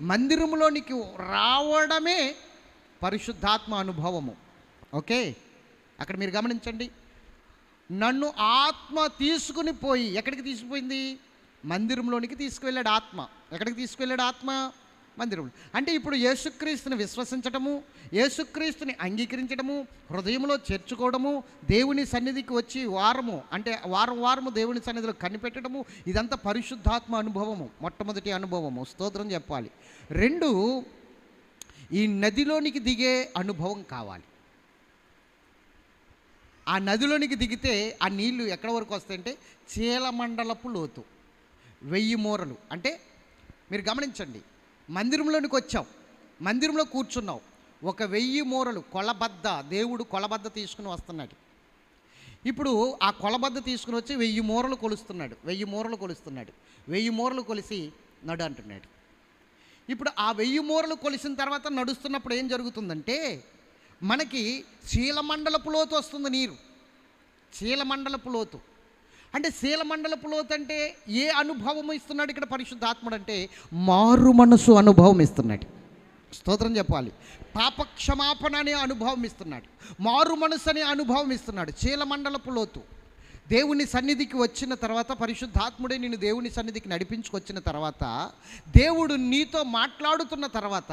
మందిరంలోనికి రావడమే పరిశుద్ధాత్మ అనుభవము. ఓకే, అక్కడ మీరు గమనించండి. నన్ను ఆత్మ తీసుకుని పోయి ఎక్కడికి తీసుకుపోయింది? మందిరంలోనికి తీసుకువెళ్ళాడు ఆత్మ. ఎక్కడికి తీసుకువెళ్ళాడు ఆత్మ? మందిరంలో. అంటే ఇప్పుడు యేసుక్రీస్తుని విశ్వసించటము, యేసుక్రీస్తుని అంగీకరించడము, హృదయంలో చేర్చుకోవడము, దేవుని సన్నిధికి వచ్చి వారము దేవుని సన్నిధిలో కనిపెట్టడము, ఇదంతా పరిశుద్ధాత్మ అనుభవము. మొట్టమొదటి అనుభవము, స్తోత్రం చెప్పాలి. 2, ఈ నదిలోనికి దిగే అనుభవం కావాలి. ఆ నదిలోనికి దిగితే ఆ నీళ్లు ఎక్కడ వరకు వస్తాయంటే చీలమండలపు లోతు, 1000 మూరలు. అంటే మీరు గమనించండి, మందిరంలోనికి వచ్చాం, మందిరంలో కూర్చున్నావు, 1000 మూరలు కొలబద్ద, దేవుడు కొలబద్ద తీసుకుని వస్తున్నాడు. ఇప్పుడు ఆ కొలబద్ద తీసుకుని వచ్చి 1000 మూరలు కొలుస్తున్నాడు. 1000 మూరలు కొలుస్తున్నాడు. 1000 మూరలు కొలిసి నడు అంటున్నాడు. ఇప్పుడు ఆ 1000 మూరలు కొలిసిన తర్వాత నడుస్తున్నప్పుడు ఏం జరుగుతుందంటే మనకి శీలమండలపు లోతు వస్తుంది నీరు. శీలమండలపు లోతు అంటే శీలమండలపు లోతు అంటే ఏ అనుభవం ఇస్తున్నాడు ఇక్కడ పరిశుద్ధాత్ముడు అంటే మారు మనసు అనుభవం ఇస్తున్నాడు. స్తోత్రం చెప్పాలి. పాపక్షమాపణ అనే అనుభవం ఇస్తున్నాడు, మారు మనసు అనే అనుభవం ఇస్తున్నాడు. శీలమండలపు లోతు. దేవుని సన్నిధికి వచ్చిన తర్వాత, పరిశుద్ధాత్ముడే నిన్ను దేవుని సన్నిధికి నడిపించుకొచ్చిన తర్వాత, దేవుడు నీతో మాట్లాడుతున్న తర్వాత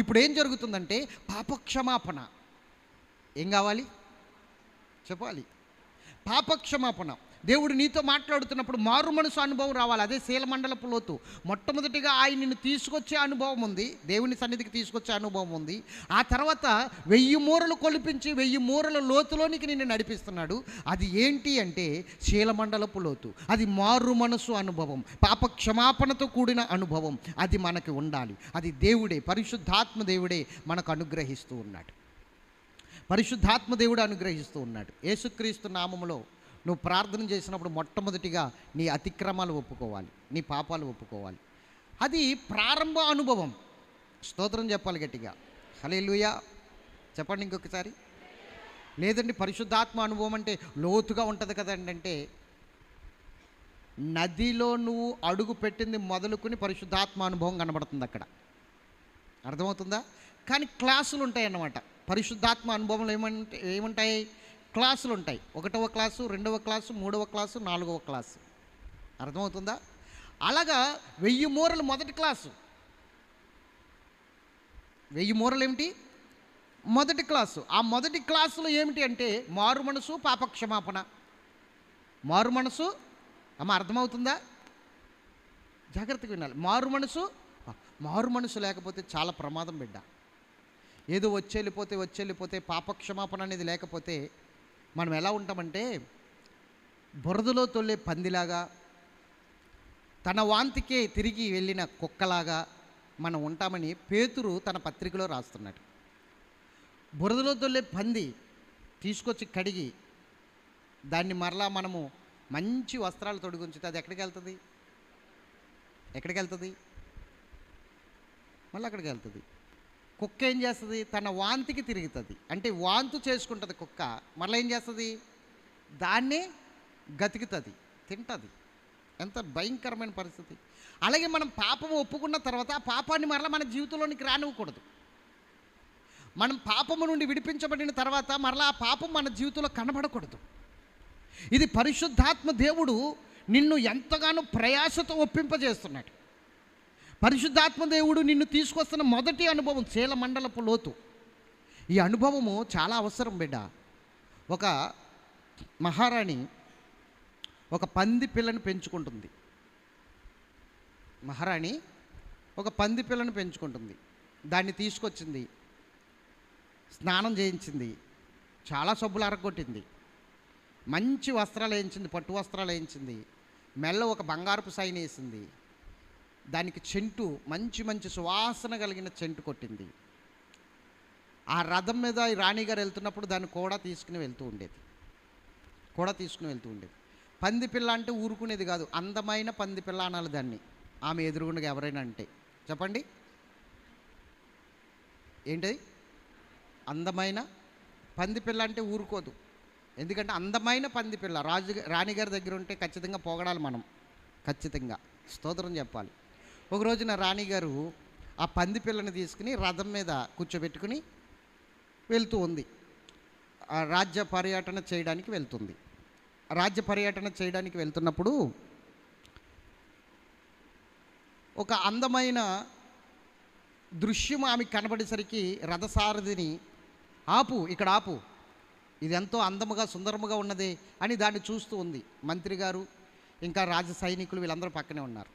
ఇప్పుడు ఏం జరుగుతుందంటే పాపక్షమాపణ. ఏం కావాలి చెప్పాలి? పాపక్షమాపణ. దేవుడు నీతో మాట్లాడుతున్నప్పుడు మారు మనసు అనుభవం రావాలి. అదే శీలమండలపు లోతు. మొట్టమొదటిగా ఆయన నిన్ను తీసుకొచ్చే అనుభవం ఉంది, దేవుని సన్నిధికి తీసుకొచ్చే అనుభవం ఉంది. ఆ తర్వాత 1000 మూరలు కొలిపించి 1000 మూరల లోతులోనికి నిన్ను నడిపిస్తున్నాడు. అది ఏంటి అంటే శీలమండలపు లోతు. అది మారు మనసు అనుభవం, పాపక్షమాపణతో కూడిన అనుభవం. అది మనకి ఉండాలి. అది దేవుడే, పరిశుద్ధాత్మ దేవుడే మనకు అనుగ్రహిస్తూ ఉన్నాడు. పరిశుద్ధాత్మ దేవుడు అనుగ్రహిస్తూ ఉన్నాడు. యేసుక్రీస్తు నామములో నువ్వు ప్రార్థన చేసినప్పుడు మొట్టమొదటిగా నీ అతిక్రమాలు ఒప్పుకోవాలి, నీ పాపాలు ఒప్పుకోవాలి. అది ప్రారంభ అనుభవం. స్తోత్రం చెప్పాలి గట్టిగా. హల్లెలూయా చెప్పండి ఇంకొకసారి. లేదండి పరిశుద్ధాత్మ అనుభవం అంటే లోతుగా ఉంటుంది కదండి అంటే, నదిలో నువ్వు అడుగు పెట్టింది మొదలుకొని పరిశుద్ధాత్మ అనుభవం కనబడుతుంది అక్కడ. అర్థమవుతుందా? కానీ క్లాసులు ఉంటాయి అన్నమాట. పరిశుద్ధాత్మ అనుభవంలో ఏముంటాయి? క్లాసులు ఉంటాయి. 1వ క్లాసు, 2వ క్లాసు, 3వ క్లాసు, 4వ క్లాసు. అర్థమవుతుందా? అలాగా 1000 మూరలు మొదటి క్లాసు. 1000 మూరలు ఏమిటి? మొదటి క్లాసు. ఆ మొదటి క్లాసులో ఏమిటి అంటే మారు మనసు, పాపక్షమాపణ. మారు మనసు, అమ్మ అర్థమవుతుందా? జాగ్రత్తగా వినాలి. మారు మనసు లేకపోతే చాలా ప్రమాదం బిడ్డ. ఏదో వచ్చేళ్ళిపోతే పాపక్షమాపణ అనేది లేకపోతే మనం ఎలా ఉంటామంటే బురదలో తొల్లే పందిలాగా, తన వాంతికే తిరిగి వెళ్ళిన కుక్కలాగా మనం ఉంటామని పేతురు తన పత్రికలో రాస్తున్నాడు. బురదలో తొల్లే పంది తీసుకొచ్చి కడిగి దాన్ని మరలా మనము మంచి వస్త్రాలు తొడిగుంచితే అది ఎక్కడికి వెళ్తుంది? మళ్ళీ అక్కడికి వెళ్తుంది. కుక్క ఏం చేస్తుంది? తన వాంతికి తిరుగుతుంది. అంటే వాంతు చేసుకుంటుంది కుక్క. మళ్ళీ ఏం చేస్తుంది? దాన్నే గతికుతుంది, తింటుంది. ఎంత భయంకరమైన పరిస్థితి. అలాగే మనం పాపం ఒప్పుకున్న తర్వాత ఆ పాపాన్ని మరలా మన జీవితంలోనికి రానివ్వకూడదు. మనం పాపము నుండి విడిపించబడిన తర్వాత మరలా ఆ పాపం మన జీవితంలో కనబడకూడదు. ఇది పరిశుద్ధాత్మ దేవుడు నిన్ను ఎంతగానో ప్రయాసతో ఒప్పింపజేస్తున్నాడు. పరిశుద్ధాత్మ దేవుడు నిన్ను తీసుకొస్తున్న మొదటి అనుభవం శీలమండలపు లోతు. ఈ అనుభవము చాలా అవసరం బిడ్డ. ఒక మహారాణి ఒక పంది పిల్లని పెంచుకుంటుంది. మహారాణి ఒక పంది పిల్లని పెంచుకుంటుంది. దాన్ని తీసుకొచ్చింది, స్నానం చేయించింది, చాలా సబ్బులు అరగొట్టింది, మంచి వస్త్రాలు వేయించింది, పట్టు వస్త్రాలు వేయించింది, మెల్ల ఒక బంగారపు సైన్ వేసింది, దానికి చెంటు మంచి సువాసన కలిగిన చెంటు కొట్టింది. ఆ రథం మీద ఈ రాణిగారు వెళ్తున్నప్పుడు దాన్ని కూడా తీసుకుని వెళ్తూ ఉండేది. పంది పిల్ల అంటే ఊరుకునేది కాదు, అందమైన పంది పిల్ల అనాలి దాన్ని. ఆమె ఎదురుగుండగా ఎవరైనా అంటే చెప్పండి ఏంటది? అందమైన పంది పిల్ల అంటే ఊరుకోదు. ఎందుకంటే అందమైన పంది పిల్ల రాణిగారి దగ్గర ఉంటే ఖచ్చితంగా పొగడాలి మనం, ఖచ్చితంగా స్తోత్రం చెప్పాలి. ఒక రోజున రాణిగారు ఆ పంది పిల్లని తీసుకుని రథం మీద కూర్చోబెట్టుకుని వెళ్తూ ఉంది. ఆ రాజ్య పర్యటన చేయడానికి వెళ్తుంది. రాజ్య పర్యటన చేయడానికి వెళ్తున్నప్పుడు ఒక అందమైన దృశ్యం ఆమెకు కనబడేసరికి రథసారథిని, ఆపు, ఇక్కడ ఆపు, ఇది ఎంతో అందముగా సుందరముగా ఉన్నది అని దాన్ని చూస్తూ ఉంది. మంత్రి గారు ఇంకా రాజ సైనికులు వీళ్ళందరూ పక్కనే ఉన్నారు.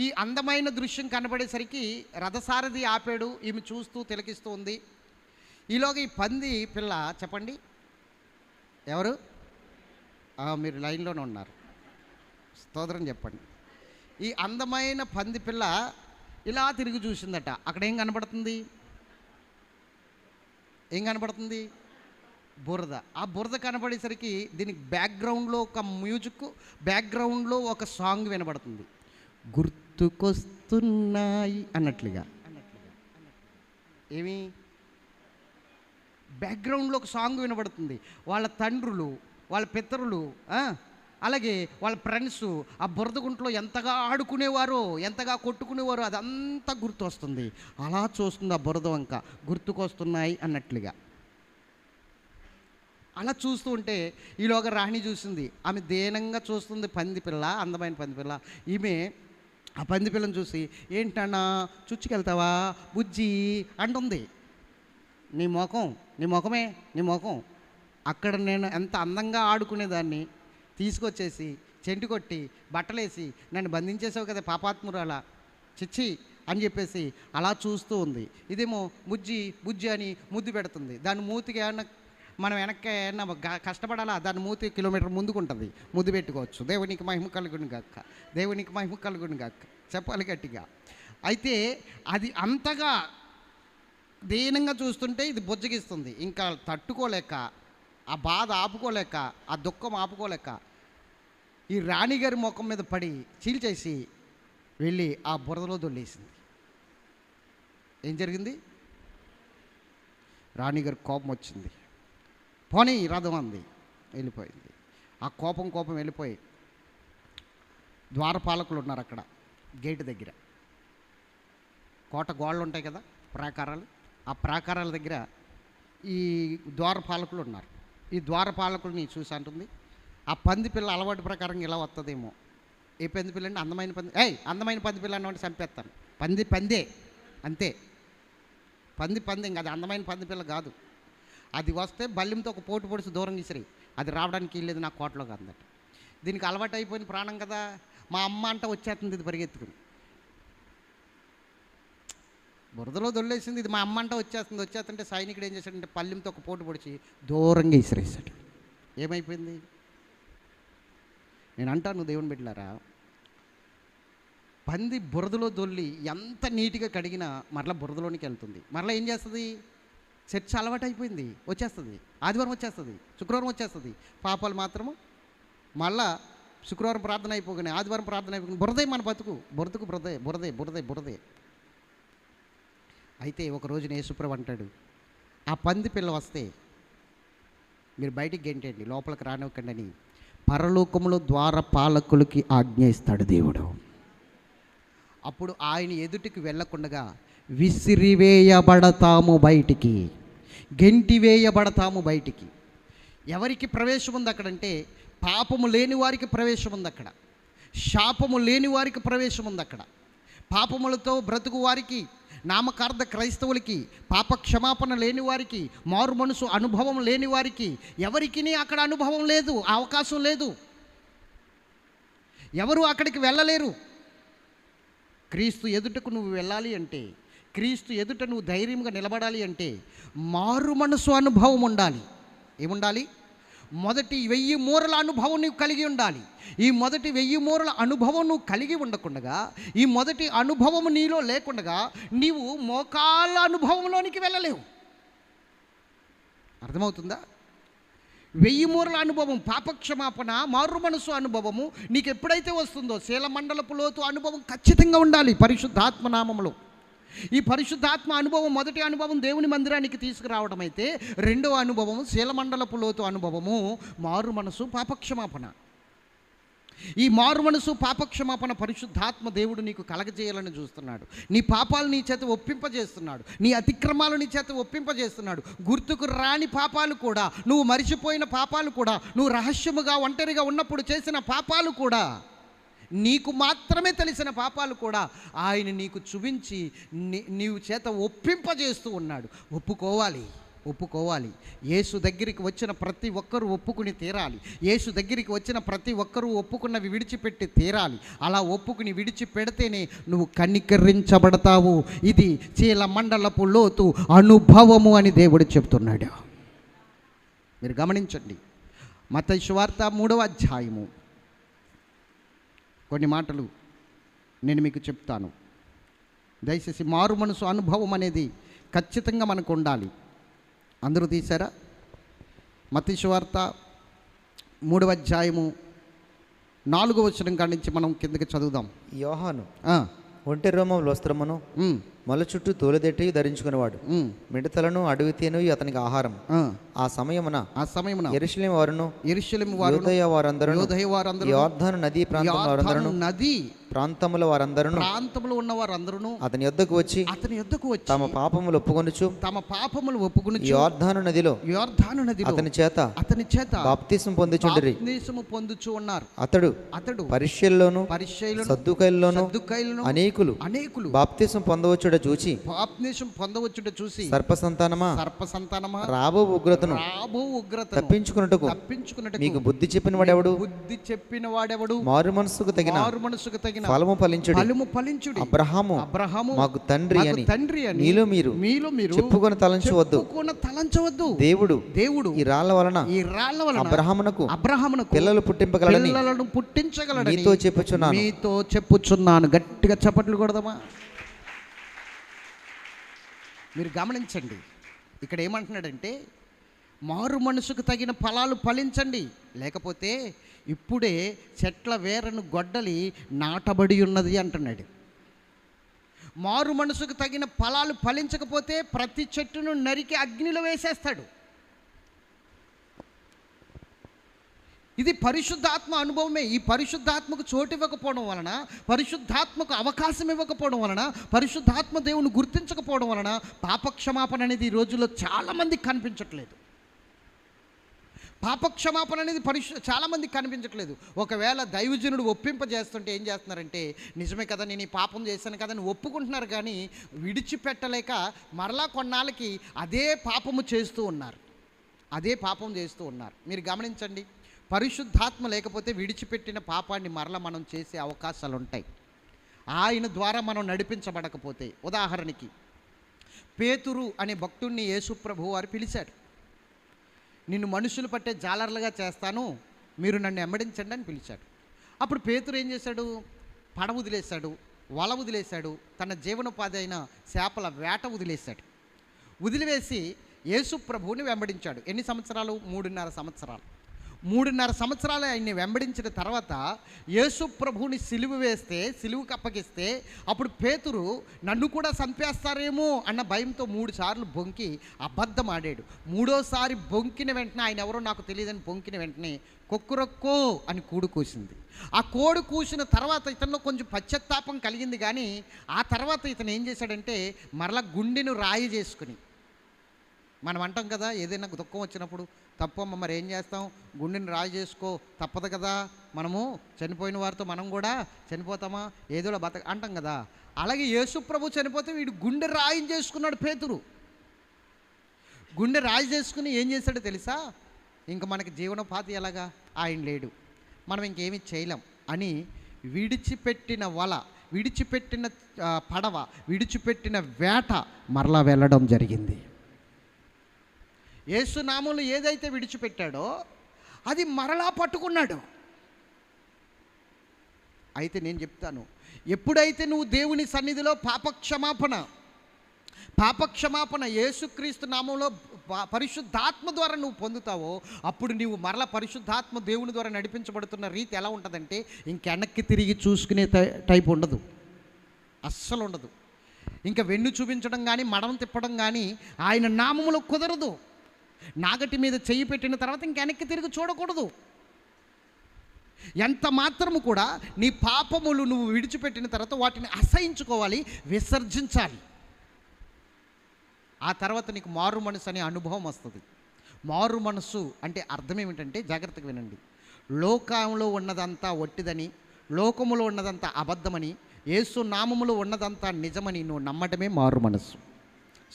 ఈ అందమైన దృశ్యం కనబడేసరికి రథసారథి ఆపాడు. ఈమె చూస్తూ తిలకిస్తూ ఉంది. ఈలోగా ఈ పంది పిల్ల, చెప్పండి ఎవరు? మీరు లైన్లోనే ఉన్నారు, స్తోత్రం చెప్పండి. ఈ అందమైన పంది పిల్ల ఇలా తిరిగి చూసిందట. అక్కడ ఏం కనబడుతుంది? ఏం కనబడుతుంది? బురద. ఆ బురద కనబడేసరికి దీనికి బ్యాక్గ్రౌండ్లో ఒక మ్యూజిక్, బ్యాక్గ్రౌండ్లో ఒక సాంగ్ వినబడుతుంది, గుర్తుకొస్తున్నాయి అన్నట్లుగా. ఏమి? బ్యాక్గ్రౌండ్లో ఒక సాంగ్ వినబడుతుంది. వాళ్ళ తండ్రులు, వాళ్ళ పితరులు, అలాగే వాళ్ళ ఫ్రెండ్స్ ఆ బురద గుంటలో ఎంతగా ఆడుకునేవారో, ఎంతగా కొట్టుకునేవారో అదంతా గుర్తు వస్తుంది. అలా చూస్తుంది ఆ బురద వంక, గుర్తుకొస్తున్నాయి అన్నట్లుగా. అలా చూస్తూ ఉంటే ఈలోగా రాణి చూసింది. ఆమె దీనంగా చూస్తుంది పంది పిల్ల, అందమైన పంది పిల్ల. ఈమె ఆ పంది పిల్లని చూసి, ఏంటన్నా చుచ్చుకెళ్తావా బుజ్జి అంటుంది. నీ ముఖమే నీ ముఖం. అక్కడ నేను ఎంత అందంగా ఆడుకునేదాన్ని తీసుకొచ్చేసి చెంటు కొట్టి బట్టలేసి నన్ను బంధించేసావు కదా పాపాత్మురాలా, చిచ్చి అని చెప్పేసి అలా చూస్తూ ఉంది. ఇదేమో బుజ్జి బుజ్జి అని ముద్దు పెడుతుంది. దాని మూతికి ఏమన్నా మనం వెనక్కి ఏమన్నా కష్టపడాలా? దాని మూతి కిలోమీటర్ ముందుకుంటుంది, ముద్దు పెట్టుకోవచ్చు. దేవునికి మహిమ కలుగును గాక, దేవునికి మహిమ కలుగును గాక, చెప్పాలి గట్టిగా. అయితే అది అంతగా దీనంగా చూస్తుంటే ఇది బుజ్జగిస్తుంది. ఇంకా తట్టుకోలేక, ఆ బాధ ఆపుకోలేక, ఆ దుఃఖం ఆపుకోలేక ఈ రాణిగారి ముఖం మీద పడి చీల్చేసి వెళ్ళి ఆ బురదలో దొల్లేసింది. ఏం జరిగింది? రాణిగారి కోపం వచ్చింది. పోనీ రథం అంది, వెళ్ళిపోయింది. ఆ కోపం వెళ్ళిపోయి ద్వారపాలకులు ఉన్నారు అక్కడ గేటు దగ్గర. కోట గోడలు ఉంటాయి కదా, ప్రాకారాలు. ఆ ప్రాకారాల దగ్గర ఈ ద్వారపాలకులు ఉన్నారు. ఈ ద్వారపాలకుల్ని చూసి అంటుంది, ఆ పంది పిల్ల అలవాటు ప్రకారం ఇలా వస్తుందేమో. ఏ పంది పిల్ల అంటే? అందమైన పంది. అందమైన పంది పిల్ల అన్నవాడిని చంపేస్తాను. పందే అంతే. పంది ఇంకా అది అందమైన పంది పిల్ల కాదు. అది వస్తే బల్లింతో ఒక పోటు పొడిచి దూరం విసిరి, అది రావడానికి వెళ్ళేది నా కోటలో కాదన్నట. దీనికి అలవాటు అయిపోయిన ప్రాణం కదా, మా అమ్మ అంట వచ్చేస్తుంది ఇది పరిగెత్తుకుని. బురదలో దొల్లేసింది, ఇది మా అమ్మ అంట వచ్చేస్తుంటే సైనికుడు ఏం చేశాడంటే పల్లెంతో ఒక పోటు పొడిచి దూరంగా విసిరేసాడు. ఏమైపోయింది? నేను అంటాను దేవుని బిడ్డలారా, పంది బురదలో దొల్లి ఎంత నీట్గా కడిగినా మరలా బురదలోనికి వెళ్తుంది. మరలా ఏం చేస్తుంది? చర్చ అలవాటు అయిపోయింది, వచ్చేస్తుంది. ఆదివారం వచ్చేస్తుంది, శుక్రవారం వచ్చేస్తుంది. పాపాలు మాత్రము మళ్ళా శుక్రవారం ప్రార్థన అయిపోగానే ఆదివారం ప్రార్థన అయిపోగానే బురదే మన బతుకు, బురదే. అయితే ఒకరోజు యేసుప్రభు అంటాడు, ఆ పంది పిల్ల వస్తే మీరు బయటికి గెంటండి, లోపలికి రానివ్వకండి అని పరలోకములో ద్వారపాలకులకి ఆజ్ఞయిస్తాడు దేవుడు. అప్పుడు ఆయన ఎదుటికి వెళ్ళకుండగా విసిరివేయబడతాము బయటికి, గెంటివేయబడతాము బయటికి. ఎవరికి ప్రవేశం ఉంది అక్కడంటే? పాపము లేని వారికి ప్రవేశం ఉంది అక్కడ, శాపము లేని వారికి ప్రవేశం ఉంది అక్కడ. పాపములతో బ్రతుకు వారికి, నామకార్థ క్రైస్తవులకి, పాప క్షమాపణ లేని వారికి, మారు మనసు అనుభవం లేని వారికి ఎవరికి అక్కడ అనుభవం లేదు, అవకాశం లేదు. ఎవరు అక్కడికి వెళ్ళలేరు. క్రీస్తు ఎదుటకు నువ్వు వెళ్ళాలి అంటే, క్రీస్తు ఎదుట నువ్వు ధైర్యంగా నిలబడాలి అంటే మారు మనసు అనుభవం ఉండాలి. ఏముండాలి? మొదటి 1000 మూరల అనుభవం నువ్వు కలిగి ఉండాలి. ఈ మొదటి 1000 మూరల అనుభవం నువ్వు కలిగి ఉండకుండగా, ఈ మొదటి అనుభవం నీలో లేకుండగా నీవు మోకాళ్ళ అనుభవంలోనికి వెళ్ళలేవు. అర్థమవుతుందా? 1000 మూరల అనుభవం, పాపక్షమాపణ, మారు మనసు అనుభవము నీకు ఎప్పుడైతే వస్తుందో, శీలమండలపు లోతు అనుభవం ఖచ్చితంగా ఉండాలి పరిశుద్ధాత్మ నామములో. ఈ పరిశుద్ధాత్మ అనుభవం, మొదటి అనుభవం దేవుని మందిరానికి తీసుకురావడం అయితే, రెండవ అనుభవం శీలమండలపు లోతు అనుభవము, మారు మనసు, పాపక్షమాపణ. ఈ మారు మనసు పాపక్షమాపణ పరిశుద్ధాత్మ దేవుడు నీకు కలగజేయాలని చూస్తున్నాడు. నీ పాపాలు నీ చేత ఒప్పింపజేస్తున్నాడు, నీ అతిక్రమాలు నీ చేత ఒప్పింపజేస్తున్నాడు. గుర్తుకు రాని పాపాలు కూడా, నువ్వు మరిచిపోయిన పాపాలు కూడా, నువ్వు రహస్యముగా ఒంటరిగా ఉన్నప్పుడు చేసిన పాపాలు కూడా, నీకు మాత్రమే తెలిసిన పాపాలు కూడా ఆయన నీకు చూపించి నీవు చేత ఒప్పింపజేస్తూ ఉన్నాడు. ఒప్పుకోవాలి. యేసు దగ్గరికి వచ్చిన ప్రతి ఒక్కరూ ఒప్పుకుని తీరాలి. యేసు దగ్గరికి వచ్చిన ప్రతి ఒక్కరూ ఒప్పుకున్నవి విడిచిపెట్టి తీరాలి. అలా ఒప్పుకుని విడిచిపెడితేనే నువ్వు కనికరించబడతావు. ఇది చీలమండలపు లోతు అనుభవము అని దేవుడు చెప్తున్నాడు. మీరు గమనించండి. మత్తయి సువార్త 3వ అధ్యాయము కొన్ని మాటలు నేను మీకు చెప్తాను. దయచేసి మారు మనసు అనుభవం అనేది ఖచ్చితంగా మనకు ఉండాలి. అందరూ తీశారా? మత్తయి సువార్త 3వ అధ్యాయము 4వ వచనం కాడి నుంచి మనం కిందకి చదువుదాం. యోహాను ఒంటె రోమం వస్త్రమును మల చుట్టూ తోలుదెట్టి ధరించుకునేవాడు. మిడతలను అడవి తేను అతనికి ఆహారం. ఆ సమయమున యెరూషలేము వారును యూదయ వారందరూ యొర్దాను నదీ ప్రాంతముల ప్రాంతములో ఉన్న వారందరూ అతని యొద్దకు వచ్చి తమ పాపములు ఒప్పుకొనుచు యొర్దాను నదిలో అతని చేత బాప్తిస్మం పొందుచు ఉన్నారు. అతడు పరిసయ్యులలోను సద్దూకయ్యులలోను అనేకులు బాప్తిస్మం పొందవచ్చుట చూసి సర్పసంతానమా రాబో ఉగ్రతను తప్పించుకున్నట్టుకు మీకు బుద్ధి చెప్పిన వాడెవడు? మారు మనసుకు తగిన ఫలము ఫలించుడి. అబ్రహాము మాకు తండ్రి అని మీలో మీరు చెప్పుకొని తలంచవద్దు. దేవుడు ఈ రాళ్ల వలన అబ్రహామునకు పిల్లలు పుట్టించగలడని మీతో చెప్పుచున్నాను. గట్టిగా చప్పట్లు కొడదామా? మీరు గమనించండి. ఇక్కడ ఏమంటున్నాడంటే, మారు మనసుకు తగిన ఫలాలు ఫలించండి, లేకపోతే ఇప్పుడే చెట్ల వేరను గొడ్డలి నాటబడి ఉన్నది అంటున్నాడు. మారు మనసుకు తగిన ఫలాలు ఫలించకపోతే ప్రతి చెట్టును నరికి అగ్నిలో వేసేస్తాడు. ఇది పరిశుద్ధాత్మ అనుభవమే. ఈ పరిశుద్ధాత్మకు చోటు ఇవ్వకపోవడం వలన, పరిశుద్ధాత్మకు అవకాశం ఇవ్వకపోవడం వలన, పరిశుద్ధాత్మ దేవుని గుర్తించకపోవడం వలన పాపక్షమాపణ అనేది ఈ రోజుల్లో చాలామందికి కనిపించట్లేదు. పాపక్షమాపణ అనేది చాలామందికి కనిపించట్లేదు. ఒకవేళ దైవజనుడు ఒప్పింపజేస్తుంటే ఏం చేస్తున్నారంటే, నిజమే కదా, నేను ఈ పాపం చేశాను కదా అని ఒప్పుకుంటున్నారు, కానీ విడిచిపెట్టలేక మరలా కొన్నాళ్ళకి అదే పాపం చేస్తూ ఉన్నారు. మీరు గమనించండి. పరిశుద్ధాత్మ లేకపోతే విడిచిపెట్టిన పాపాన్ని మరలా మనం చేసే అవకాశాలు ఉంటాయి, ఆయన ద్వారా మనం నడిపించబడకపోతే. ఉదాహరణకి పేతురు అనే భక్తుడిని యేసు ప్రభువు వారు పిలిచాడు. నిన్ను మనుషులు పట్టే జాలర్లుగా చేస్తాను, మీరు నన్ను వెంబడించండి అని పిలిచాడు. అప్పుడు పేతురు ఏం చేశాడు? పడవ వదిలేశాడు, వల వదిలేశాడు, తన జీవనోపాధి అయిన చేపల వేట వదిలివేసి యేసు ప్రభువుని వెంబడించాడు. ఎన్ని సంవత్సరాలు? 3.5 సంవత్సరాలు. 3.5 సంవత్సరాలు ఆయన్ని వెంబడించిన తర్వాత యేసు ప్రభువుని సిలువుకు అప్పగిస్తే అప్పుడు పేతురు నన్ను కూడా చంపేస్తారేమో అన్న భయంతో 3 సార్లు బొంకి అబద్ధం ఆడాడు. 3వసారి బొంకిన వెంటనే ఆయన ఎవరో నాకు తెలియదని బొంకిన వెంటనే కొక్కురక్కో అని కోడి కూసింది. ఆ కోడి కూసిన తర్వాత ఇతనిలో కొంచెం పశ్చాత్తాపం కలిగింది, కానీ ఆ తర్వాత ఇతను ఏం చేశాడంటే మరలా గుండెను రాయి చేసుకుని, మనం అంటాం కదా ఏదైనా దుఃఖం వచ్చినప్పుడు, తప్పమ్మ మరి ఏం చేస్తాం, గుండెని రాయి చేసుకో, తప్పదు కదా, మనము చనిపోయిన వారితో మనం కూడా చనిపోతామా, ఏదో అంటాం కదా. అలాగే యేసు ప్రభు చనిపోతే వీడు గుండె రాయి చేసుకున్నాడు. పేతురు గుండె రాయి చేసుకుని ఏం చేశాడో తెలుసా? ఇంక మనకి జీవనోపాధి ఎలాగా, ఆయన లేడు, మనం ఇంకేమీ చేయలేం అని విడిచిపెట్టిన వల, విడిచిపెట్టిన పడవ, విడిచిపెట్టిన వేట మరలా వెళ్ళడం జరిగింది. యేసు నామంలో ఏదైతే విడిచిపెట్టాడో అది మరలా పట్టుకున్నాడు. అయితే నేను చెప్తాను, ఎప్పుడైతే నువ్వు దేవుని సన్నిధిలో పాపక్షమాపణ యేసుక్రీస్తు నామంలో పరిశుద్ధాత్మ ద్వారా నువ్వు పొందుతావో అప్పుడు నీవు మరలా పరిశుద్ధాత్మ దేవుని ద్వారా నడిపించబడుతున్న రీతి ఎలా ఉంటుందంటే, ఇంకెనక్కి తిరిగి చూసుకునే టైప్ ఉండదు, అస్సలు ఉండదు. ఇంకా వెన్ను చూపించడం కానీ మడం తిప్పడం కానీ ఆయన నామములో కుదరదు. నాగటి మీద చెయ్యి పెట్టిన తర్వాత ఇంక వెనక్కి తిరిగి చూడకూడదు. ఎంత మాత్రము కూడా నీ పాపములు నువ్వు విడిచిపెట్టిన తర్వాత వాటిని అసహించుకోవాలి, విసర్జించాలి. ఆ తర్వాత నీకు మారు మనసు అనే అనుభవం వస్తుంది. మారు మనసు అంటే అర్థం ఏమిటంటే, జాగ్రత్తగా వినండి, లోకంలో ఉన్నదంతా ఒట్టిదని, లోకములో ఉన్నదంతా అబద్ధమని, యేసు నామములో ఉన్నదంతా నిజమని నువ్వు నమ్మటమే మారు మనసు.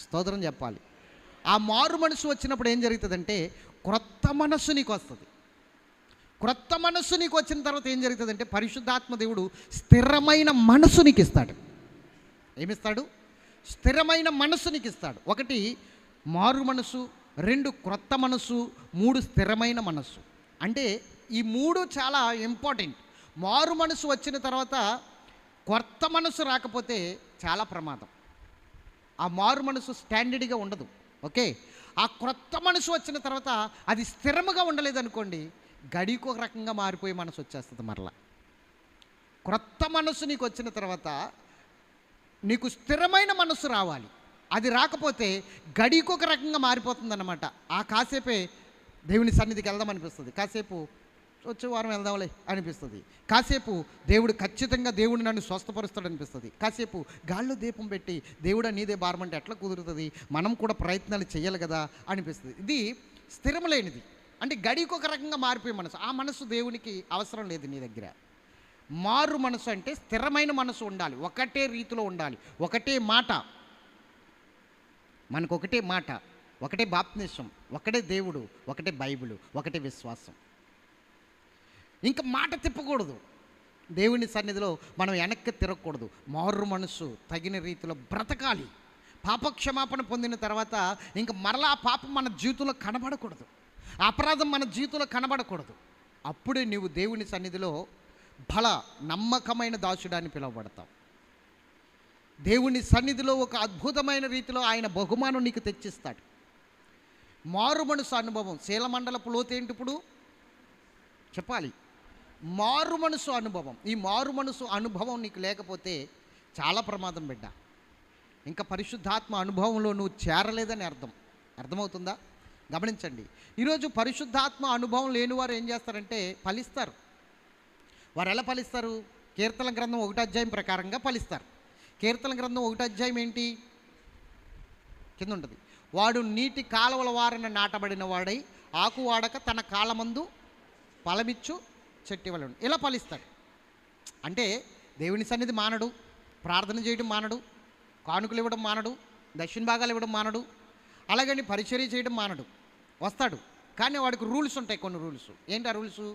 స్తోత్రం చెప్పాలి. ఆ మారు మనసు వచ్చినప్పుడు ఏం జరుగుతుందంటే, క్రొత్త మనస్సు నీకు వస్తుంది. క్రొత్త మనస్సు నీకు వచ్చిన తర్వాత ఏం జరుగుతుందంటే, పరిశుద్ధాత్మ దేవుడు స్థిరమైన మనసు నీకు ఇస్తాడు. ఏమిస్తాడు? స్థిరమైన మనసు నీకు ఇస్తాడు. ఒకటి మారు మనసు, రెండు క్రొత్త మనసు, మూడు స్థిరమైన మనసు. అంటే ఈ మూడు చాలా ఇంపార్టెంట్. మారు మనసు వచ్చిన తర్వాత కొత్త మనసు రాకపోతే చాలా ప్రమాదం. ఆ మారు మనసు స్టాండర్డ్గా ఉండదు. ఓకే, ఆ క్రొత్త మనసు వచ్చిన తర్వాత అది స్థిరముగా ఉండలేదనుకోండి, గడికి ఒక రకంగా మారిపోయే మనసు వచ్చేస్తుంది. మరలా క్రొత్త మనసు నీకు వచ్చిన తర్వాత నీకు స్థిరమైన మనసు రావాలి. అది రాకపోతే గడికి ఒక రకంగా మారిపోతుందన్నమాట. ఆ కాసేపే దేవుని సన్నిధికి వెళ్దాం అనిపిస్తుంది, కాసేపు వచ్చే వారం వెళ్దాంలే అనిపిస్తుంది, కాసేపు దేవుడు ఖచ్చితంగా దేవుడు నన్ను స్వస్థపరుస్తాడు అనిపిస్తుంది, కాసేపు గాల్లో దీపం పెట్టి దేవుడా నీదే భారమంటే ఎట్లా కుదురుతుంది, మనం కూడా ప్రయత్నాలు చేయాలి కదా అనిపిస్తుంది. ఇది స్థిరం లేనిది, అంటే గడికి ఒక రకంగా మారిపోయే మనసు. ఆ మనసు దేవునికి అవసరం లేదు నీ దగ్గర. మారు మనసు అంటే స్థిరమైన మనసు ఉండాలి, ఒకటే రీతిలో ఉండాలి, ఒకటే మాట, మనకు ఒకటే మాట, ఒకటే బాప్తిస్మం, ఒకటే దేవుడు, ఒకటే బైబిల్, ఒకటే విశ్వాసం. ఇంకా మాట తిప్పకూడదు. దేవుని సన్నిధిలో మనం వెనక్కి తిరగకూడదు. మారు మనసు తగిన రీతిలో బ్రతకాలి. పాపక్షమాపణ పొందిన తర్వాత ఇంకా మరలా ఆ పాపం మన జీవితంలో కనబడకూడదు, అపరాధం మన జీవితంలో కనబడకూడదు. అప్పుడే నీవు దేవుని సన్నిధిలో బల నమ్మకమైన దాసుడాన్ని పిలువబడతావు. దేవుని సన్నిధిలో ఒక అద్భుతమైన రీతిలో ఆయన బహుమానం నీకు తెచ్చిస్తాడు. మారు మనసు అనుభవం. శీలమండలపు లోతేంటి ఇప్పుడు చెప్పాలి? మారు మనసు అనుభవం. ఈ మారు మనసు అనుభవం నీకు లేకపోతే చాలా ప్రమాదం బిడ్డ. ఇంకా పరిశుద్ధాత్మ అనుభవంలో నువ్వు చేరలేదని అర్థమవుతుందా? గమనించండి, ఈరోజు పరిశుద్ధాత్మ అనుభవం లేని వారు ఏం చేస్తారంటే ఫలిస్తారు. వారు ఎలా ఫలిస్తారు? కీర్తన గ్రంథం 1వ అధ్యాయం ప్రకారంగా ఫలిస్తారు. కీర్తన గ్రంథం 1వ అధ్యాయం ఏంటి? కింద ఉంటుంది, వాడు నీటి కాలువల వారన నాటబడిన వాడై ఆకు వాడక తన కాలమందు ఫలమిచ్చు చెట్టు వలన ఇలా ఫలిస్తాడు. అంటే దేవుని సన్నిధి మానడు, ప్రార్థన చేయడం మానడు, కానుకలు ఇవ్వడం మానడు, దక్షిణ భాగాలు ఇవ్వడం మానడు, అలాగని పరిచర్య చేయడం మానడు. వస్తాడు, కానీ వాడికి రూల్స్ ఉంటాయి, కొన్ని రూల్స్. ఏంటి ఆ రూల్స్?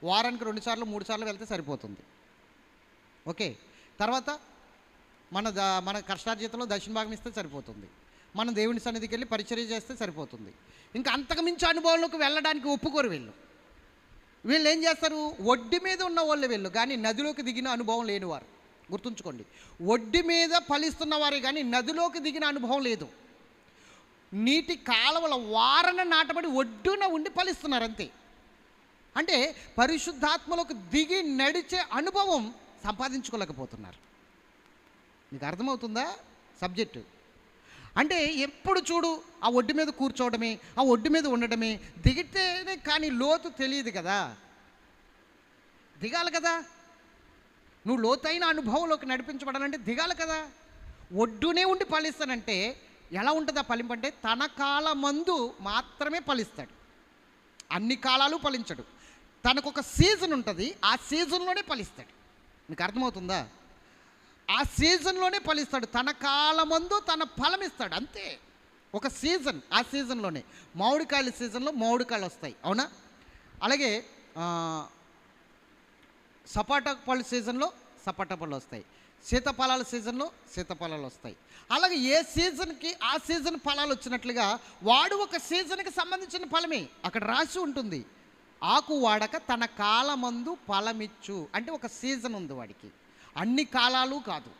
వారానికి 2 సార్లు 3 సార్లు వెళ్తే సరిపోతుంది. ఓకే, తర్వాత మన కష్టార్జితంలో దక్షిణ భాగం ఇస్తే సరిపోతుంది, మనం దేవుని సన్నిధికి వెళ్ళి పరిచర్య చేస్తే సరిపోతుంది. ఇంకా అంతకుమించి అనుభవంలోకి వెళ్ళడానికి ఒప్పుకోరు వీళ్ళు. వీళ్ళు ఏం చేస్తారు? ఒడ్డు మీద ఉన్న వాళ్ళు వీళ్ళు, కానీ నదిలోకి దిగిన అనుభవం లేనివారు. గుర్తుంచుకోండి, ఒడ్డు మీద ఫలిస్తున్న వారే కానీ నదిలోకి దిగిన అనుభవం లేదు. నీటి కాలువల వారన నాటబడి ఒడ్డున ఉండి ఫలిస్తున్నారు అంతే. అంటే పరిశుద్ధాత్మలోకి దిగి నడిచే అనుభవం సంపాదించుకోలేకపోతున్నారు. మీకు అర్థమవుతుందా సబ్జెక్టు? అంటే ఎప్పుడు చూడు ఆ ఒడ్డు మీద కూర్చోవడమే, ఆ ఒడ్డు మీద ఉండడమే, దిగితేనే కానీ లోతు తెలియదు కదా, దిగాలి కదా. నువ్వు లోతైన అనుభవంలోకి నడిపించబడాలంటే దిగాలి కదా. ఒడ్డునే ఉండి ఫలిస్తానంటే ఎలా ఉంటుంది ఆ ఫలింపు? అంటే తన కాలమందు మాత్రమే ఫలిస్తాడు, అన్ని కాలాలు ఫలించడు. తనకు ఒక సీజన్ ఉంటుంది, ఆ సీజన్లోనే ఫలిస్తాడు. మీకు అర్థమవుతుందా? ఆ సీజన్లోనే ఫలిస్తాడు, తన కాలమందు తన ఫలం ఇస్తాడు అంతే. ఒక సీజన్, ఆ సీజన్లోనే. మామిడికాయల సీజన్లో మామిడికాయలు వస్తాయి, అవునా? అలాగే సపోటా పళ్ళు సీజన్లో సపోటా పళ్ళు వస్తాయి, సీతాఫలాల సీజన్లో సీతాఫలాలు వస్తాయి. అలాగే ఏ సీజన్కి ఆ సీజన్ ఫలాలు వచ్చినట్లుగా వాడు ఒక సీజన్కి సంబంధించిన ఫలమే అక్కడ రాసి ఉంటుంది. ఆకు వాడక తన కాలమందు ఫలమిచ్చు అంటే ఒక సీజన్ ఉంది వాడికి, అన్ని కాలాలు కాదు.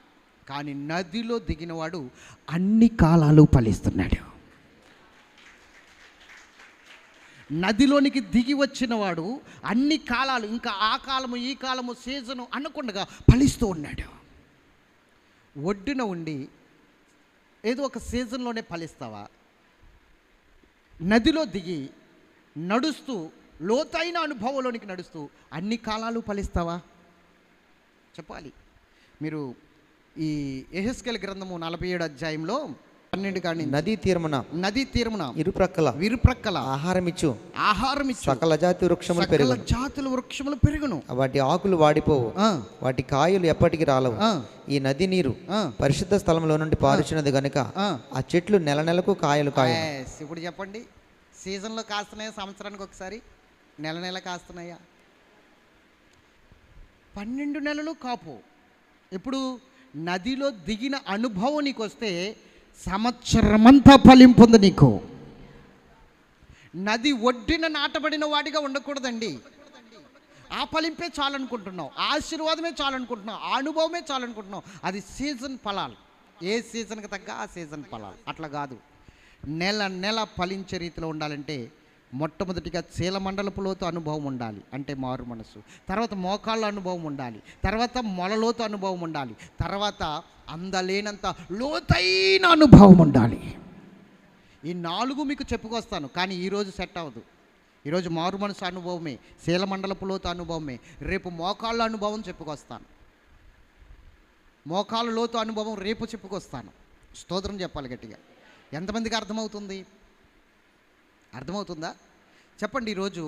కానీ నదిలో దిగినవాడు అన్ని కాలాలు ఫలిస్తున్నాడు. నదిలోనికి దిగి వచ్చినవాడు అన్ని కాలాలు, ఇంకా ఆ కాలము ఈ కాలము సీజను అనకుండా ఫలిస్తూ ఉన్నాడు. ఒడ్డున ఉండి ఏదో ఒక సీజన్లోనే ఫలిస్తావా? నదిలో దిగి నడుస్తూ లోతైన అనుభవంలోనికి నడుస్తూ అన్ని కాలాలు ఫలిస్తావా? చెప్పాలి. మీరు ఈ యెహెజ్కేలు గ్రంథము 47 అధ్యాయంలో 12 కానీ నదీ తీరమున ఇరుప్రక్కల ఆహారం ఇచ్చు సకల జాతి వృక్షములు సకల పెరుగును, జాతుల వృక్షములు పెరుగును, వాటి ఆకులు వాడిపోవు, వాటి కాయలు ఎప్పటికి రాలవు. ఈ నది నీరు పరిశుద్ధ స్థలంలో నుండి పారుచున్నది గనుక ఆ చెట్లు నెల నెలకు కాయలు కాయ. ఇప్పుడు చెప్పండి, సీజన్లో కాస్తున్నాయా? సంవత్సరానికి ఒకసారి నెల నెల కాస్తున్నాయా? 12 నెలలు కాపు. ఇప్పుడు నదిలో దిగిన అనుభవం నీకు వస్తే సంవత్సరమంతా ఫలింపు ఉంది నీకు. నది ఒడ్డిన నాటబడిన వాడిగా ఉండకూడదండి. ఆ ఫలింపే చాలనుకుంటున్నావు, ఆశీర్వాదమే చాలనుకుంటున్నావు, ఆ అనుభవమే చాలనుకుంటున్నావు. అది సీజన్ ఫలాలు. ఏ సీజన్కి తగ్గ ఆ సీజన్ ఫలాలు. అట్లా కాదు. నెల నెల ఫలించే రీతిలో ఉండాలంటే మొట్టమొదటిగా చీలమండలపు లోతు అనుభవం ఉండాలి, అంటే మారు మనసు. తర్వాత మోకాళ్ళ అనుభవం ఉండాలి, తర్వాత మొలలోతు అనుభవం ఉండాలి, తర్వాత అందలేనంత లోతైన అనుభవం ఉండాలి. ఈ 4 మీకు చెప్పుకొస్తాను, కానీ ఈరోజు సెట్ అవ్వదు. ఈరోజు మారు మనసు అనుభవమే, చీలమండలపు లోతు అనుభవమే. రేపు మోకాళ్ళ అనుభవం చెప్పుకొస్తాను, మోకాళ్ళ లోతు అనుభవం రేపు చెప్పుకొస్తాను. స్తోత్రం చెప్పాలి గట్టిగా. ఎంతమందికి అర్థమవుతుంది? అర్థమవుతుందా? చెప్పండి. ఈరోజు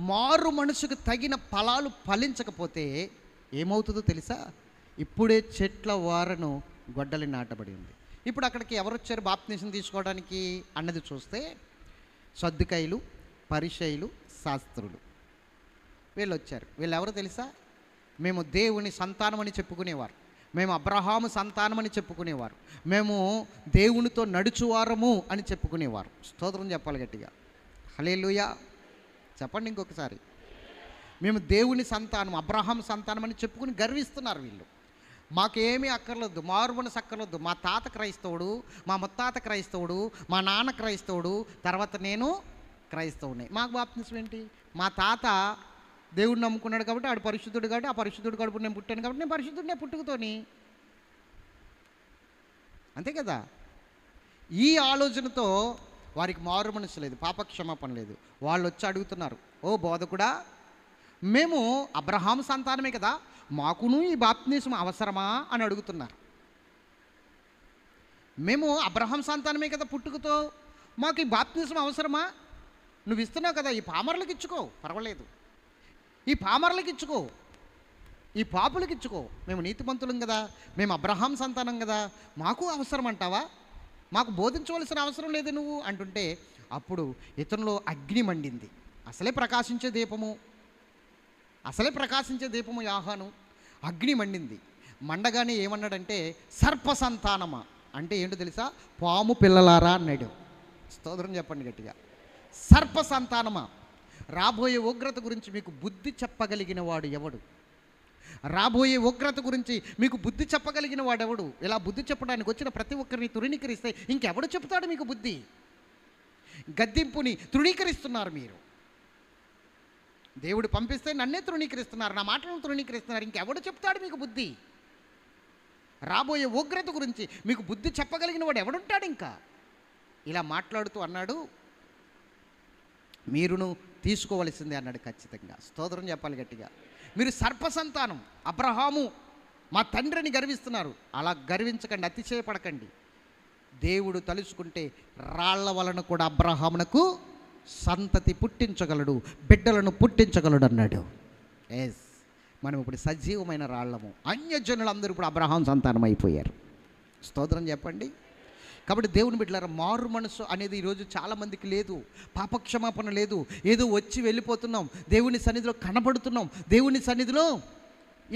మారు మనసుకు తగిన ఫలాలు ఫలించకపోతే ఏమవుతుందో తెలుసా? ఇప్పుడే చెట్ల వారను గొడ్డలి నాటబడి ఉంది. ఇప్పుడు అక్కడికి ఎవరు వచ్చారు బాప్తిసం తీసుకోవడానికి అన్నది చూస్తే సద్దుకైలు, పరిసయ్యులు, శాస్త్రులు వీళ్ళు వచ్చారు. వీళ్ళు ఎవరో తెలుసా? మేము దేవుని సంతానమని చెప్పుకునేవారు, మేము అబ్రహాము సంతానమని చెప్పుకునేవారు, మేము దేవునితో నడుచువారము అని చెప్పుకునేవారు. స్తోత్రం చెప్పాలి గట్టిగా. హల్లెలూయా చెప్పండి ఇంకొకసారి. మేము దేవుని సంతానం, అబ్రహాం సంతానం అని చెప్పుకుని గర్విస్తున్నారు వీళ్ళు. మాకేమీ అక్కర్లేదు, మారు మనసు అక్కర్లేదు. మా తాత క్రైస్తవుడు, మా ముత్తాత క్రైస్తవుడు, మా నాన్న క్రైస్తవుడు, తర్వాత నేను క్రైస్తవుని. మాకు బాప్తిసం ఏంటి? మా తాత దేవుడిని నమ్ముకున్నాడు కాబట్టి ఆడు పరిశుద్ధుడు, కాబట్టి ఆ పరిశుద్ధుడు కడుపు నేను పుట్టాను కాబట్టి నేను పరిశుద్ధుడినే పుట్టుకతోని. అంతే కదా. ఈ ఆలోచనతో వారికి మారు మనసు లేదు, పాపక్షమాపణ లేదు. వాళ్ళు వచ్చి అడుగుతున్నారు, ఓ బోధకుడా, మేము అబ్రహాం సంతానమే కదా, మాకును ఈ బాప్తిసం అవసరమా అని అడుగుతున్నారు. మేము అబ్రహాం సంతానమే కదా పుట్టుకతో, మాకు ఈ బాప్తిసం అవసరమా? నువ్వు ఇస్తున్నావు కదా, ఈ పామరులకు ఇచ్చుకో, పర్వాలేదు. ఈ పామరులకు ఇచ్చుకో, ఈ పాపులకు ఇచ్చుకో. మేము నీతిమంతులం కదా, మేము అబ్రహాం సంతానం కదా, మాకు అవసరం అంటావా? మాకు బోధించవలసిన అవసరం లేదు నువ్వు అంటుంటే అప్పుడు ఇతనిలో అగ్ని మండింది. అసలే ప్రకాశించే దీపము యాహాను. అగ్ని మండింది. మండగానే ఏమన్నాడంటే సర్ప సంతానమా అంటే ఏంటో తెలుసా? పాము పిల్లలారా అన్నాడు. స్తోత్రం చెప్పండి గట్టిగా. సర్ప సంతానమా, రాబోయే ఉగ్రత గురించి మీకు బుద్ధి చెప్పగలిగిన వాడు ఎవడు? రాబోయే ఉగ్రత గురించి మీకు బుద్ధి చెప్పగలిగిన వాడెవడు? ఇలా బుద్ధి చెప్పడానికి వచ్చిన ప్రతి ఒక్కరిని తృణీకరిస్తే ఇంకెవడు చెప్తాడు మీకు బుద్ధి? గద్దింపుని తృణీకరిస్తున్నారు మీరు. దేవుడు పంపిస్తే నన్నే తృణీకరిస్తున్నారు, నా మాటలను తృణీకరిస్తున్నారు, ఇంకెవడు చెప్తాడు మీకు బుద్ధి? రాబోయే ఉగ్రత గురించి మీకు బుద్ధి చెప్పగలిగిన వాడు ఎవడుంటాడు ఇంకా? ఇలా మాట్లాడుతూ అన్నాడు, మీరును తీసుకోవలసిందే అన్నాడు ఖచ్చితంగా. స్తోత్రం చెప్పాలి గట్టిగా. మీరు సర్ప సంతానం, అబ్రహాము మా తండ్రిని గర్విస్తున్నారు. అలా గర్వించకండి, అతిశయపడకండి. దేవుడు తలుచుకుంటే రాళ్ల వలన కూడా అబ్రహామునకు సంతతి పుట్టించగలడు, బిడ్డలను పుట్టించగలడు అన్నాడు. ఎస్, మనం ఇప్పుడు సజీవమైన రాళ్లము. అన్యజనులందరూ ఇప్పుడు అబ్రహాం సంతానం అయిపోయారు. స్తోత్రం చెప్పండి. కాబట్టి దేవుని బిడ్డలారా, మారు మనసు అనేది ఈరోజు చాలామందికి లేదు, పాపక్షమాపణ లేదు. ఏదో వచ్చి వెళ్ళిపోతున్నాం, దేవుని సన్నిధిలో కనబడుతున్నాం, దేవుని సన్నిధిలో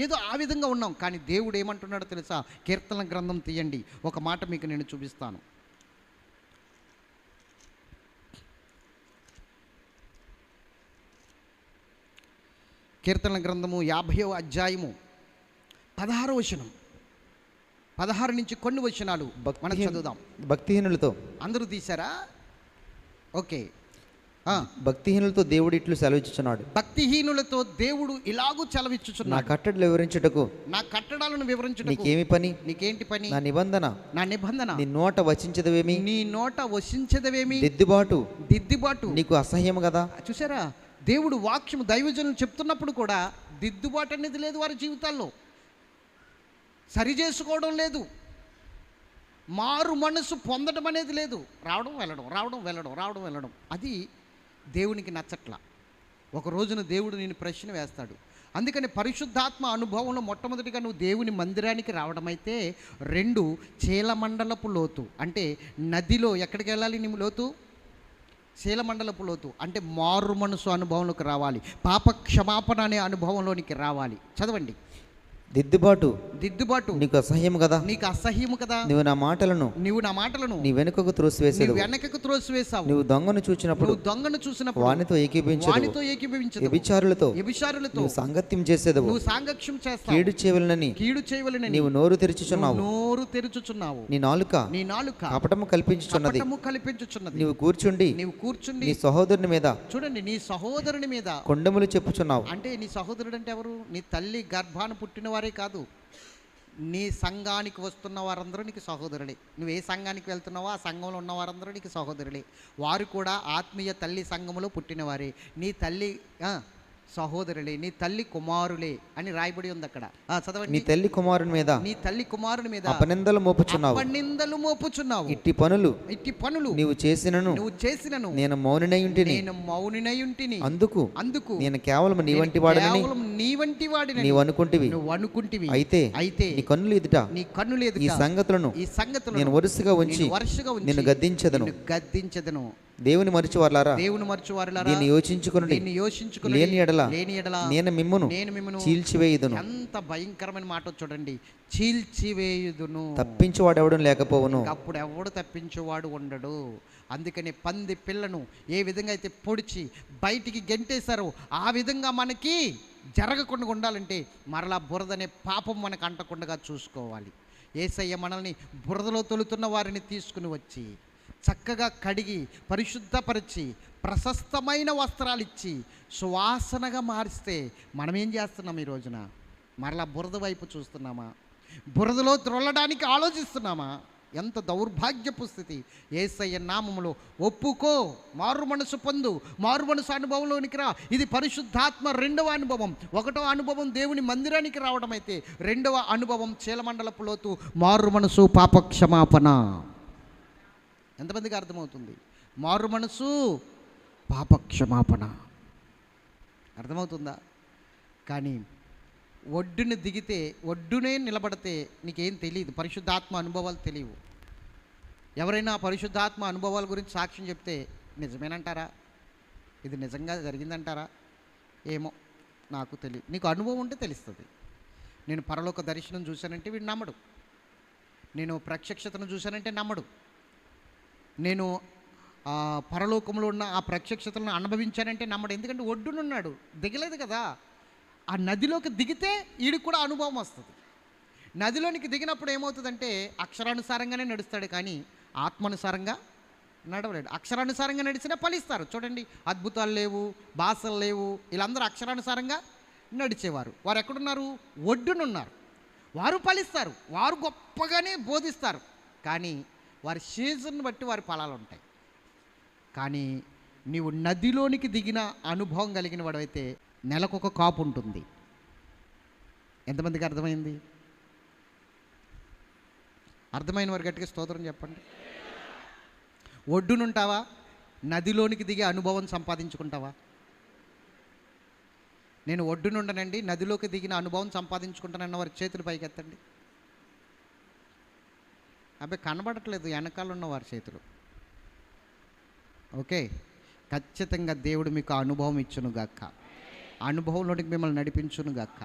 ఏదో ఆ విధంగా ఉన్నాం. కానీ దేవుడు ఏమంటున్నాడో తెలుసా? కీర్తన గ్రంథం తీయండి, ఒక మాట మీకు నేను చూపిస్తాను. కీర్తన గ్రంథము 50వ అధ్యాయము 16వ వచనం, 16 నుంచి కొన్ని వచనాలు మనం చదువుదాం. భక్తిహీనులతో అందరూ తీశారా? ఓకే. భక్తిహీనులతో దేవుడు ఇట్లు సెలవిచ్చుచున్నాడు. భక్తిహీనులతో దేవుడు ఇలాగూ సెలవిచ్చుచున్నాడు. నా కట్టడలు వివరించుటకు, నా కట్టడాలను వివరించుటకు నీకేమి పని? నీకేంటి పని? నా నిబంధన నీ నోట వచించదవేమి? నీ నోట వసించదవేమి? దిద్దుబాటు దిద్దుబాటు నీకు అసహ్యం కదా. చూసారా? దేవుడు వాక్యము దైవజనులు చెప్తున్నప్పుడు కూడా దిద్దుబాటు అనేది లేదు వారి జీవితాల్లో, సరి చేసుకోవడం లేదు, మారు మనసు పొందడం అనేది లేదు. రావడం వెళ్ళడం, రావడం వెళ్ళడం, రావడం వెళ్ళడం. అది దేవునికి నచ్చట్లా. ఒక రోజున దేవుడు నేను ప్రశ్న వేస్తాడు. అందుకని పరిశుద్ధాత్మ అనుభవంలో మొట్టమొదటిగా నువ్వు దేవుని మందిరానికి రావడం అయితే, 2 చీలమండలపు లోతు, అంటే నదిలో ఎక్కడికి వెళ్ళాలి నీ లోతు? చీలమండలపు లోతు అంటే మారు మనసు అనుభవంలోకి రావాలి, పాప క్షమాపణ అనే అనుభవంలోనికి రావాలి. చదవండి. దిద్దుబాటు నీకు అసహ్యము కదా, నీకు అసహ్యము కదా, నువ్వు నా మాటలను నీ వెనుకకు త్రోసివేసేది, వెనకకు త్రోసివేసావు. నువ్వు దొంగను చూచినప్పుడు వానితో ఏకీభవించదు, వ్యభిచారులతో నువ్వు సాంగత్యం చేసేదవు, నువ్వు సాంగత్యం చేస్తావు, కీడు చేయవలనని నీవు నోరు తెరుచుచున్నావు, నీ నాలుక కపటము కల్పించుచున్నది, నీవు కూర్చుండి నీ సహోదరుని మీద, చూడండి, నీ సహోదరుని మీద కొండములు చెప్పుచున్నావు. అంటే నీ సహోదరుడు అంటే ఎవరు? నీ తల్లి గర్భాన్ని పుట్టిన వారే కాదు, నీ సంఘానికి వస్తున్న వారందరూ నీకు సహోదరులే. నువ్వు ఏ సంఘానికి వెళ్తున్నావో ఆ సంఘంలో ఉన్న వారందరూ నీకు సహోదరులే. వారు కూడా ఆత్మీయ తల్లి సంఘములో పుట్టినవారే. నీ తల్లి సహోదరులే, నీ తల్లి కుమారులే అని రాయబడి ఉంది అక్కడ. చదవండి. నీ తల్లి కుమారుని మీద అపనిందలు మోపుచున్నావు. ఇట్టి పనులు నీవు చేసినను నేను మౌనినై ఉంటిని. అందుకు నేను కేవలం నీ వంటి వాడిని నీవు అనుకుంటివి. అయితే నీ కన్నులు ఎదుట ఈ సంగతులను నేను వరుసగా ఉంచి నిన్ను గద్దించెదను. దేవుని మరచువారులారా, దీన్ని యోచించుకుని లేని ఎడల నేను మిమ్మును చీల్చివేయుదును. ఎంత భయంకరమైన మాట చూడండి, చీల్చివేయుదును. తప్పించువాడు ఎవడు లేకపోవును. అప్పుడు ఎవడు తప్పించేవాడు ఉండడు. అందుకని పంది పిల్లను ఏ విధంగా అయితే పొడిచి బయటికి గెంటేశారో ఆ విధంగా మనకి జరగకుండా ఉండాలంటే మరలా బురదనే పాపం మనకు అంటకుండా చూసుకోవాలి. యేసయ్య మనల్ని బురదలో తొలుతున్న వారిని తీసుకుని వచ్చి చక్కగా కడిగి పరిశుద్ధపరిచి ప్రశస్తమైన వస్త్రాలు ఇచ్చి సువాసనగా మారిస్తే మనం ఏం చేస్తున్నాం? ఈ రోజున మరలా బురద వైపు చూస్తున్నామా? బురదలో త్రొల్లడానికి ఆలోచిస్తున్నామా? ఎంత దౌర్భాగ్యపు స్థితి. యేసయ్య నామములో ఒప్పుకో, మారు మనసు పొందు, మారు మనసు అనుభవంలోనికి రా. ఇది పరిశుద్ధాత్మ 2వ అనుభవం. 1వ అనుభవం దేవుని మందిరానికి రావడం అయితే, 2వ అనుభవం చీలమండలపు లోతు, మారు మనసు, పాపక్షమాపణ. ఎంతమందికి అర్థమవుతుంది? మారు మనసు, పాపక్షమాపణ అర్థమవుతుందా? కానీ ఒడ్డుని దిగితే, ఒడ్డునే నిలబడితే నీకేం తెలియదు, పరిశుద్ధాత్మ అనుభవాలు తెలియవు. ఎవరైనా పరిశుద్ధాత్మ అనుభవాల గురించి సాక్ష్యం చెప్తే నిజమేనంటారా? ఇది నిజంగా జరిగిందంటారా? ఏమో, నాకు తెలియదు. నీకు అనుభవం ఉంటే తెలుస్తుంది. నేను పరలోక దర్శనం చూశానంటే వీడు నమ్మడు, నేను ప్రత్యక్షతను చూశానంటే నమ్మడు, నేను పరలోకంలో ఉన్న ఆ ప్రత్యక్షతలను అనుభవించానంటే నమ్మడు. ఎందుకంటే ఒడ్డునున్నాడు, దిగలేదు కదా. ఆ నదిలోకి దిగితే వీడికి కూడా అనుభవం వస్తుంది. నదిలోనికి దిగినప్పుడు ఏమవుతుందంటే అక్షరానుసారంగానే నడుస్తాడు, కానీ ఆత్మానుసారంగా నడవలేడు. అక్షరానుసారంగా నడిచినా ఫలిస్తారు. చూడండి, అద్భుతాలు లేవు, భాషలు లేవు, వీళ్ళందరూ అక్షరానుసారంగా నడిచేవారు. వారు ఎక్కడున్నారు? ఒడ్డునున్నారు. వారు ఫలిస్తారు, వారు గొప్పగానే బోధిస్తారు, కానీ వారి సీజన్ బట్టి వారి ఫలాలు ఉంటాయి. కానీ నీవు నదిలోనికి దిగిన అనుభవం కలిగిన వాడైతే నెలకొక కాపు ఉంటుంది. ఎంతమందికి అర్థమైంది? అర్థమైన వారు గట్టిగా స్తోత్రం చెప్పండి. ఒడ్డునుంటావా? నదిలోనికి దిగే అనుభవం సంపాదించుకుంటావా? నేను ఒడ్డునుండనండి, నదిలోకి దిగిన అనుభవం సంపాదించుకుంటానన్న వారి చేతులు పైకి ఎత్తండి. అబ్బాయి కనబడట్లేదు వెనకాల ఉన్న వారి చేతులు. ఓకే, ఖచ్చితంగా దేవుడు మీకు ఆ అనుభవం ఇచ్చును గాక, అనుభవంలోనికి మిమ్మల్ని నడిపించును గాక.